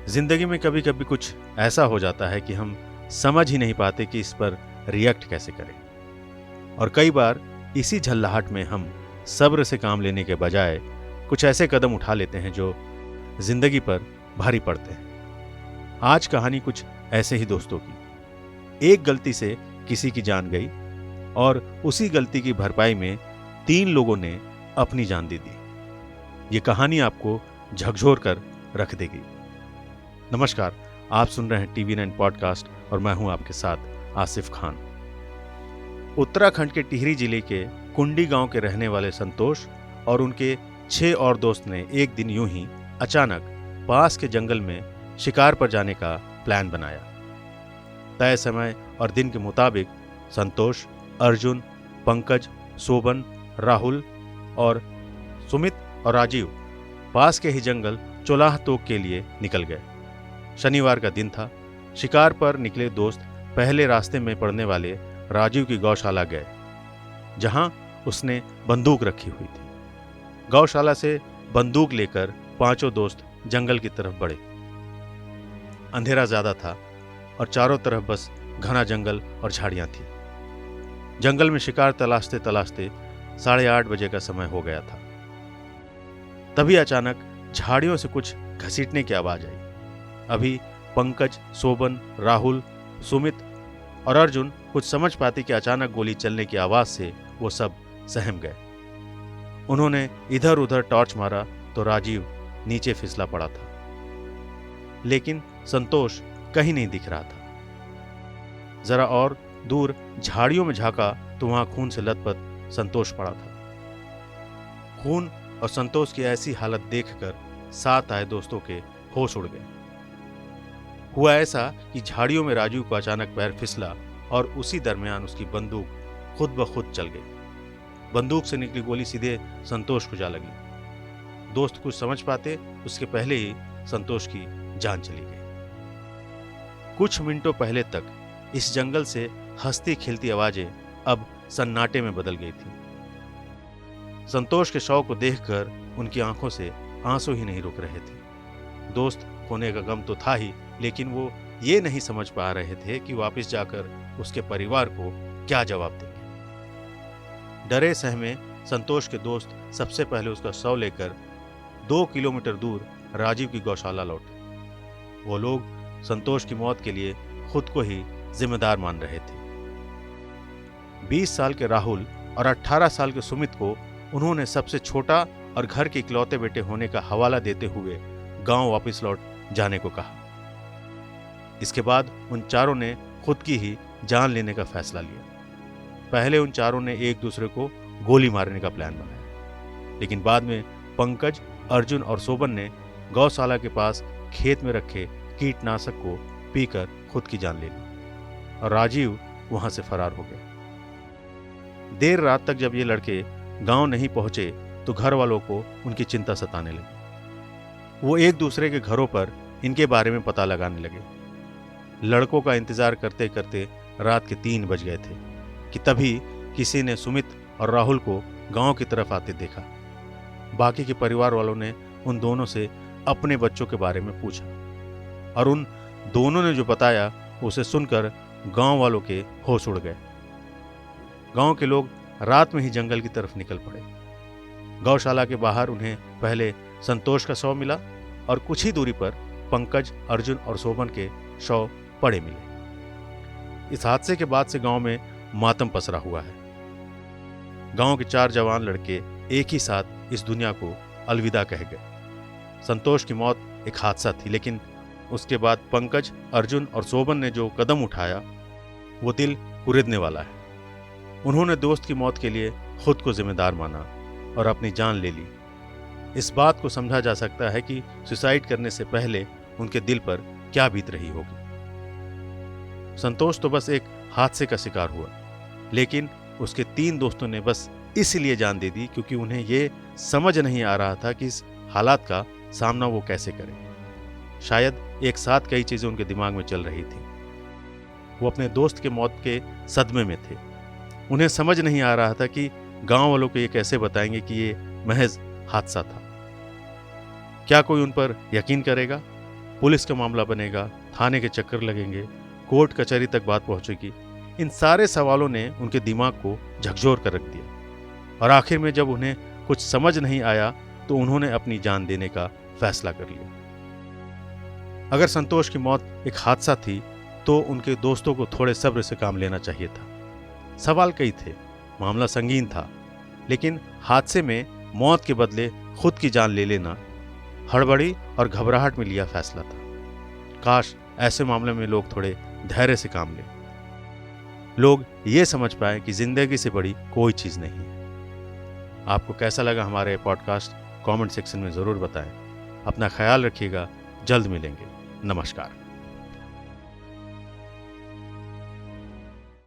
जिंदगी में कभी कभी कुछ ऐसा हो जाता है कि हम समझ ही नहीं पाते कि इस पर रिएक्ट कैसे करें। और कई बार इसी झल्लाहट में हम सब्र से काम लेने के बजाय कुछ ऐसे कदम उठा लेते हैं जो जिंदगी पर भारी पड़ते हैं। आज कहानी कुछ ऐसे ही दोस्तों की। एक गलती से किसी की जान गई और उसी गलती की भरपाई में 3 लोगों ने अपनी जान दे दी। ये कहानी आपको झकझोर कर रख देगी। नमस्कार, आप सुन रहे हैं TV9 पॉडकास्ट और मैं हूं आपके साथ आसिफ खान। उत्तराखंड के टिहरी जिले के कुंडी गांव के रहने वाले संतोष और उनके 6 और दोस्त ने एक दिन यूं ही अचानक पास के जंगल में शिकार पर जाने का प्लान बनाया। तय समय और दिन के मुताबिक संतोष, अर्जुन, पंकज, शोभन, राहुल और सुमित और राजीव पास के ही जंगल चोलाह तोक के लिए निकल गए। शनिवार का दिन था। शिकार पर निकले दोस्त पहले रास्ते में पड़ने वाले राजीव की गौशाला गए, जहां उसने बंदूक रखी हुई थी। गौशाला से बंदूक लेकर 5 दोस्त जंगल की तरफ बढ़े। अंधेरा ज्यादा था और चारों तरफ बस घना जंगल और झाड़ियां थी। जंगल में शिकार तलाशते तलाशते 8:30 बजे का समय हो गया था। तभी अचानक झाड़ियों से कुछ घसीटने की आवाज आई। अभी पंकज, शोभन, राहुल, सुमित और अर्जुन कुछ समझ पाते कि अचानक गोली चलने की आवाज से वो सब सहम गए। उन्होंने इधर उधर टॉर्च मारा तो राजीव नीचे फिसला पड़ा था, लेकिन संतोष कहीं नहीं दिख रहा था। जरा और दूर झाड़ियों में झांका तो वहां खून से लथपथ संतोष पड़ा था। खून और संतोष की ऐसी हालत देखकर साथ आए दोस्तों के होश उड़ गए। हुआ ऐसा कि झाड़ियों में राजीव को अचानक पैर फिसला और उसी दरमियान उसकी बंदूक खुद ब खुद चल गई। बंदूक से निकली गोली सीधे संतोष को जा लगी। दोस्त कुछ समझ पाते उसके पहले ही संतोष की जान चली गई। कुछ मिनटों पहले तक इस जंगल से हंसती खिलती आवाजें अब सन्नाटे में बदल गई थी। संतोष के शव को देखकर उनकी आंखों से आंसू ही नहीं रुक रहे थे। दोस्त खोने का गम तो था ही, लेकिन वो ये नहीं समझ पा रहे थे कि वापस जाकर उसके परिवार को क्या जवाब देंगे। डरे सहमे संतोष के दोस्त सबसे पहले उसका शव लेकर 2 किलोमीटर दूर राजीव की गौशाला लौटे। वो लोग संतोष की मौत के लिए खुद को ही जिम्मेदार मान रहे थे। 20 साल के राहुल और 18 साल के सुमित को उन्होंने सबसे छोटा और घर के इकलौते बेटे होने का हवाला देते हुए गांव वापस लौट जाने को कहा। इसके बाद उन चारों ने खुद की ही जान लेने का फैसला लिया। पहले उन चारों ने एक दूसरे को गोली मारने का प्लान बनाया, लेकिन बाद में पंकज, अर्जुन और शोभन ने गौशाला के पास खेत में रखे कीटनाशक को पीकर खुद की जान ले ली और राजीव वहां से फरार हो गया। देर रात तक जब ये लड़के गांव नहीं पहुंचे तो घर वालों को उनकी चिंता सताने लगी। वो एक दूसरे के घरों पर इनके बारे में पता लगाने लगे। लड़कों का इंतजार करते करते रात के 3 बज गए थे कि तभी किसी ने सुमित और राहुल को गांव की तरफ आते देखा। बाकी के परिवार वालों ने उन दोनों से अपने बच्चों के बारे में पूछा और उन दोनों ने जो बताया उसे सुनकर गांव वालों के होश उड़ गए। गांव के लोग रात में ही जंगल की तरफ निकल पड़े। गौशाला के बाहर उन्हें पहले संतोष का शव मिला और कुछ ही दूरी पर पंकज, अर्जुन और शोभन के शव पड़े मिले। इस हादसे के बाद से गांव में मातम पसरा हुआ है। गांव के 4 जवान लड़के एक ही साथ इस दुनिया को अलविदा कह गए। संतोष की मौत एक हादसा थी, लेकिन उसके बाद पंकज, अर्जुन और शोभन ने जो कदम उठाया वो दिल कुरेदने वाला है। उन्होंने दोस्त की मौत के लिए खुद को जिम्मेदार माना और अपनी जान ले ली। इस बात को समझा जा सकता है कि सुसाइड करने से पहले उनके दिल पर क्या बीत रही होगी। संतोष तो बस एक हादसे का शिकार हुआ, लेकिन उसके 3 दोस्तों ने बस इसलिए जान दे दी क्योंकि उन्हें ये समझ नहीं आ रहा था कि इस हालात का सामना वो कैसे करें। शायद एक साथ कई चीजें उनके दिमाग में चल रही थी। वो अपने दोस्त के मौत के सदमे में थे। उन्हें समझ नहीं आ रहा था कि गांव वालों को ये कैसे बताएंगे कि ये महज हादसा था। क्या कोई उन पर यकीन करेगा? पुलिस का मामला बनेगा, थाने के चक्कर लगेंगे, कोर्ट कचहरी तक बात पहुंचेगी। इन सारे सवालों ने उनके दिमाग को झकझोर कर रख दिया और आखिर में जब उन्हें कुछ समझ नहीं आया तो उन्होंने अपनी जान देने का फैसला कर लिया। अगर संतोष की मौत एक हादसा थी तो उनके दोस्तों को थोड़े सब्र से काम लेना चाहिए था। सवाल कई थे, मामला संगीन था, लेकिन हादसे में मौत के बदले खुद की जान ले लेना हड़बड़ी और घबराहट में लिया फैसला था। काश ऐसे मामले में लोग थोड़े धैर्य से काम लें, लोग ये समझ पाए कि जिंदगी से बड़ी कोई चीज नहीं है। आपको कैसा लगा हमारे पॉडकास्ट कमेंट सेक्शन में जरूर बताएं। अपना ख्याल रखिएगा, जल्द मिलेंगे। नमस्कार।